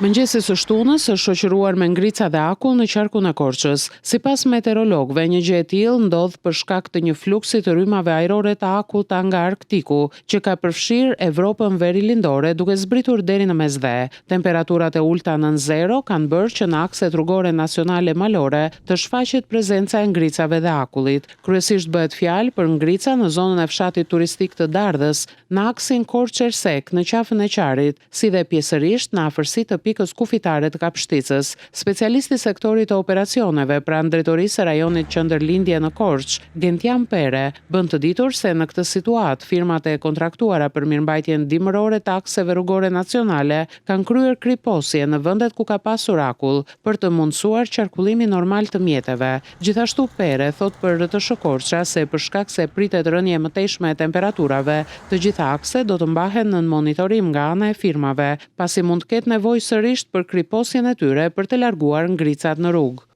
Mëngjesi së shtunës është shoqëruar me ngrica dhe akull në qarkun e Korçës. Sipas meteorologëve, një gjë e tillë ndodh për shkak të një fluksi të rrymave ajrore të akullt nga Arktiku, që ka përfshirë Evropën verilindore duke zbritur deri në mesdhe. Temperaturat e ulta nën zero kanë bërë që në akset rrugore nacionale malore të shfaqet prezenca e ngricave dhe akullit. Kryesisht bëhet fjalë për ngrica në zonën e fshatit turistik të Dardhës, në aksin Korçë-Ersek në qafën e Qarit, si dhe pjesërisht në afërsi të pikës kufitare të Kapshticës. Specialisti i sektorit të operacioneve pranë drejtorisë së rajonit Qendërlindje në Korçë, Gentian Pere, bën të ditur se në këtë situatë firmat e kontraktuara për mirëmbajtjen dimërore të akseve rrugore nacionale kanë kryer kriposje në vendet ku ka pasur akull për të mundësuar qarkullimin normal të mjeteve. Gjithashtu Pere thot për RTSH Korça se për shkak se pritet rënje e mëtejshme e temperaturave, të gjitha akset do të mbahen në monitorim nga ana e firmave, pasi mund të ketë nevojë sërish për kriposjen e tyre për të larguar ngricat në rrugë.